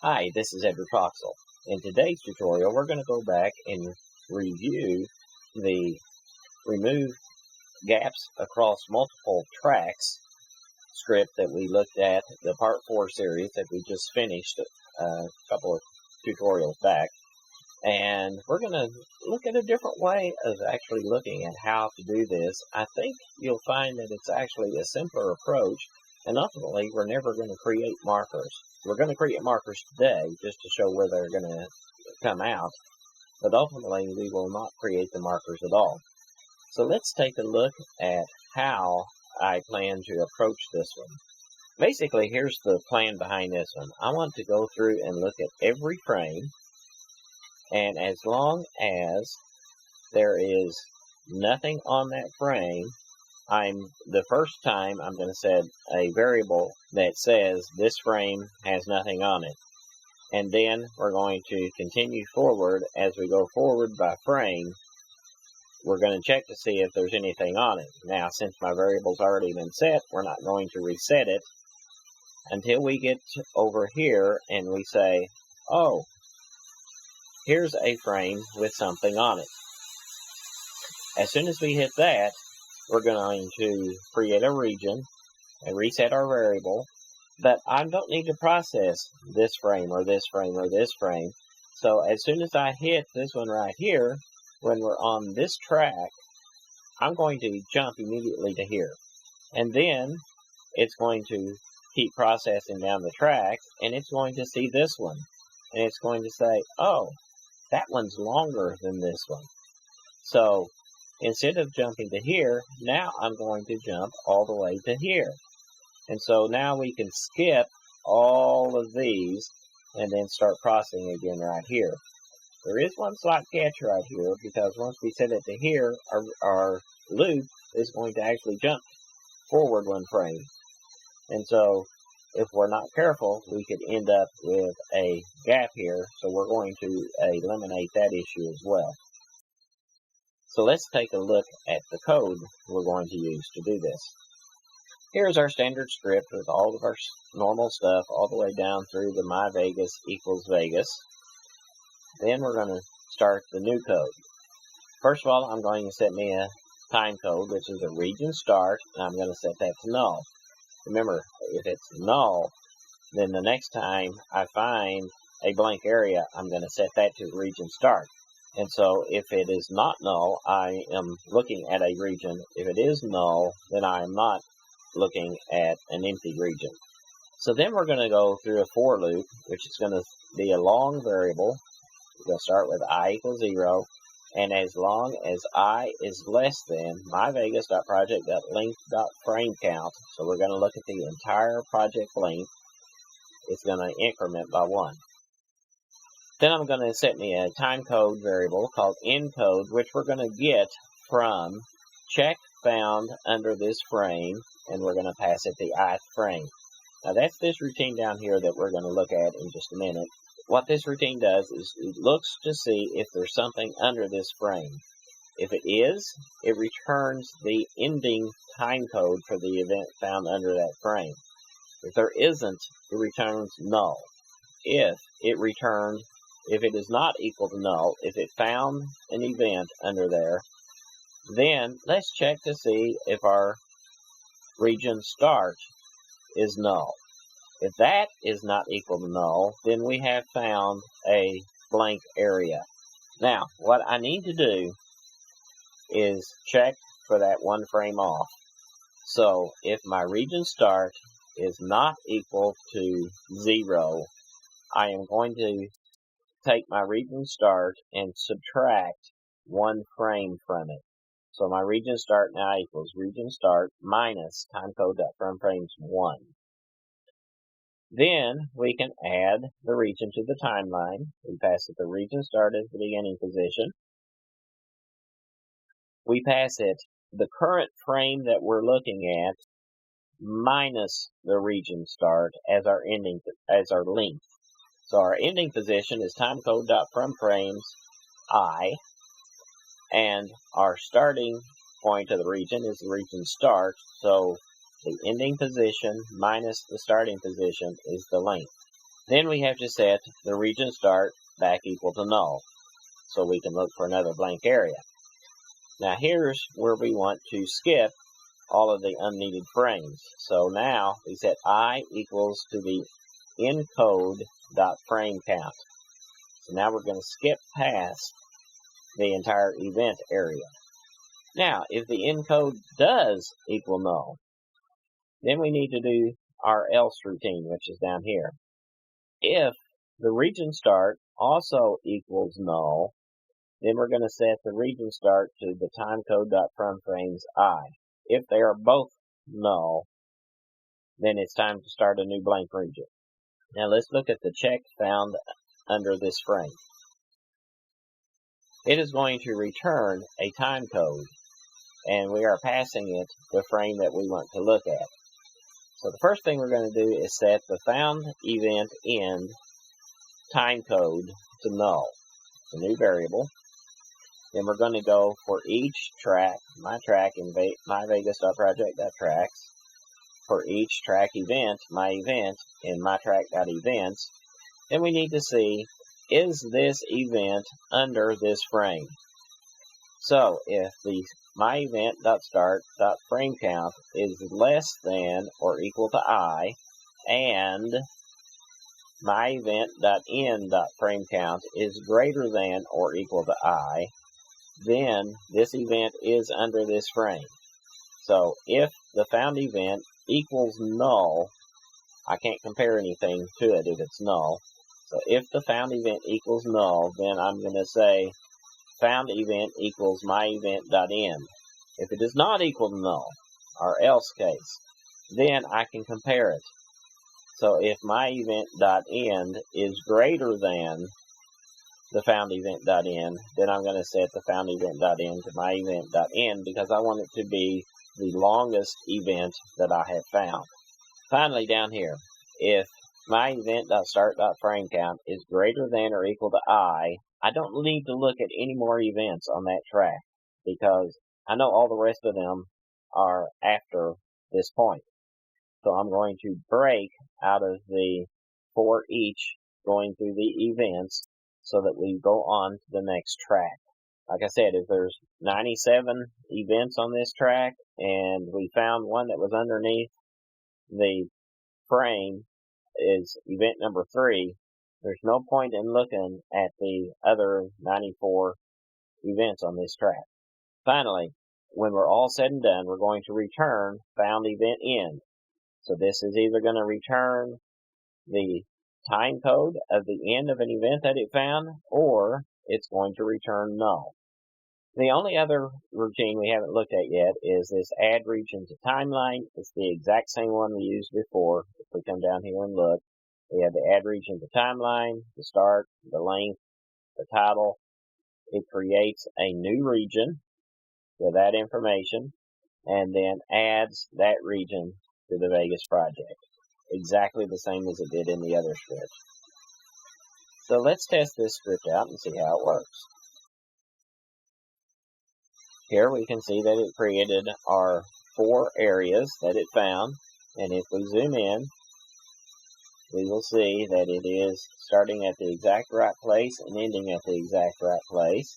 Hi, this is Edward Foxell. In today's tutorial, we're going to go back and review the remove gaps across multiple tracks script that we looked at, the Part 4 series that we just finished a couple of tutorials back. And we're going to look at a different way of actually looking at how to do this. I think you'll find that it's actually a simpler approach, and ultimately we're never going to create markers. We're going to create markers today just to show where they're going to come out, but ultimately we will not create the markers at all. So let's take a look at how I plan to approach this one. Basically, here's the plan behind this one. I want to go through and look at every frame, and as long as there is nothing on that frame, the first time I'm going to set a variable that says this frame has nothing on it. And then we're going to continue forward. As we go forward by frame, we're going to check to see if there's anything on it. Now, since my variable's already been set, we're not going to reset it until we get over here and we say, oh, here's a frame with something on it. As soon as we hit that, we're going to create a region and reset our variable, but I don't need to process this frame or this frame or this frame. So as soon as I hit this one right here, when we're on this track, I'm going to jump immediately to here. And then it's going to keep processing down the track, and it's going to see this one. And it's going to say, oh, that one's longer than this one. So instead of jumping to here, now I'm going to jump all the way to here. And so now we can skip all of these and then start processing again right here. There is one slight catch right here, because once we set it to here, our loop is going to actually jump forward one frame. And so if we're not careful, we could end up with a gap here. So we're going to eliminate that issue as well. So let's take a look at the code we're going to use to do this. Here's our standard script with all of our normal stuff all the way down through the my Vegas equals Vegas. Then we're going to start the new code. First of all, I'm going to set me a time code, which is a region start, and I'm going to set that to null. Remember, if it's null, then the next time I find a blank area, I'm going to set that to region start. And so if it is not null, I am looking at a region. If it is null, then I am not looking at an empty region. So then we're going to go through a for loop, which is going to be a long variable. We're going to start with I equals 0. And as long as I is less than myvegas.project.length.frameCount, so we're going to look at the entire project length, it's going to increment by 1. Then I'm going to set me a time code variable called encode, which we're going to get from check found under this frame, and we're going to pass it the ith frame. Now that's this routine down here that we're going to look at in just a minute. What this routine does is it looks to see if there's something under this frame. If it is, it returns the ending time code for the event found under that frame. If there isn't, it returns null. If it is not equal to null, if it found an event under there, then let's check to see if our region start is null. If that is not equal to null, then we have found a blank area. Now, what I need to do is check for that one frame off. So if my region start is not equal to 0, I am going to take my region start and subtract one frame from it. So my region start now equals region start minus timecode.fromFrames1. Then we can add the region to the timeline. We pass it the region start as the beginning position. We pass it the current frame that we're looking at minus the region start as our length. So our ending position is timecode.fromFrames_i, and our starting point of the region is the region start. So the ending position minus the starting position is the length. Then we have to set the region start back equal to null, so we can look for another blank area. Now here's where we want to skip all of the unneeded frames. So now we set I equals to the encode.frame count. So now we're going to skip past the entire event area. Now, if the encode does equal null, then we need to do our else routine, which is down here. If the region start also equals null, then we're going to set the region start to the timecode.fromeframes I. If they are both null, then it's time to start a new blank region. Now let's look at the check found under this frame. It is going to return a timecode, and we are passing it the frame that we want to look at. So the first thing we're going to do is set the found event end timecode to null. It's a new variable. Then we're going to go for each track, my track in myvegas.project.tracks, for each track event, my event in mytrack.events. Then we need to see, is this event under this frame? So if the myEvent.start.frameCount is less than or equal to I, and myEvent.end.frameCount is greater than or equal to I, then this event is under this frame. So if the found event equals null, I can't compare anything to it if it's null. So if the found event equals null, then I'm going to say found event equals myEvent.end. If it is not equal to null, or else case, then I can compare it. So if myEvent.end is greater than the found event.end, then I'm going to set the found event.end to myEvent.end because I want it to be the longest event that I have found. Finally, down here, if myEvent.start.frameCount is greater than or equal to I don't need to look at any more events on that track because I know all the rest of them are after this point. So I'm going to break out of the for each going through the events so that we go on to the next track. Like I said, if there's 97 events on this track and we found one that was underneath the frame is event number 3, there's no point in looking at the other 94 events on this track. Finally, when we're all said and done, we're going to return found event end. So this is either going to return the time code of the end of an event that it found, or it's going to return null. The only other routine we haven't looked at yet is this add region to timeline. It's the exact same one we used before. If we come down here and look, we have the add region to timeline, the start, the length, the title. It creates a new region with that information and then adds that region to the Vegas project. Exactly the same as it did in the other script. So let's test this script out and see how it works. Here we can see that it created our 4 areas that it found, and if we zoom in, we will see that it is starting at the exact right place and ending at the exact right place.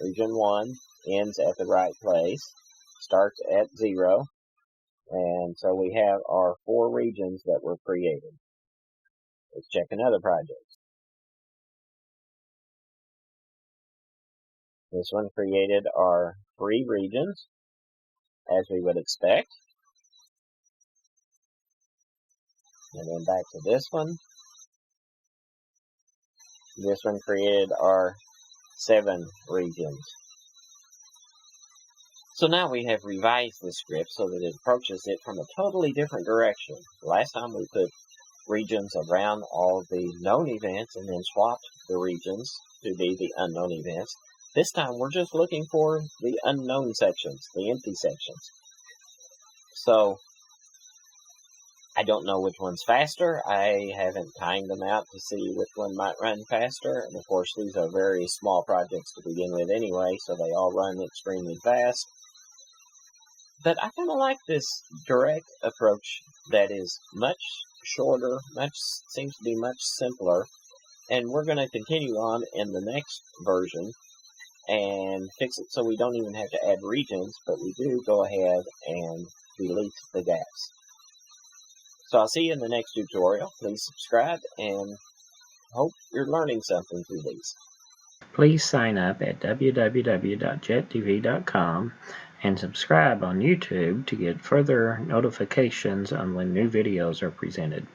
Region 1 ends at the right place, starts at 0, and so we have our 4 regions that were created. Let's check another project. This one created our 3 regions, as we would expect. And then back to this one. This one created our 7 regions. So now we have revised the script so that it approaches it from a totally different direction. Last time we put regions around all the known events and then swapped the regions to be the unknown events. This time we're just looking for the unknown sections, the empty sections. So I don't know which one's faster. I haven't timed them out to see which one might run faster. And of course, these are very small projects to begin with anyway, so they all run extremely fast. But I kind of like this direct approach that is much shorter, seems to be much simpler. And we're going to continue on in the next version and fix it so we don't even have to add regions, but we do go ahead and delete the gaps. So I'll see you in the next tutorial. Please subscribe and hope you're learning something through these. Please sign up at www.jettv.com and subscribe on YouTube to get further notifications on when new videos are presented.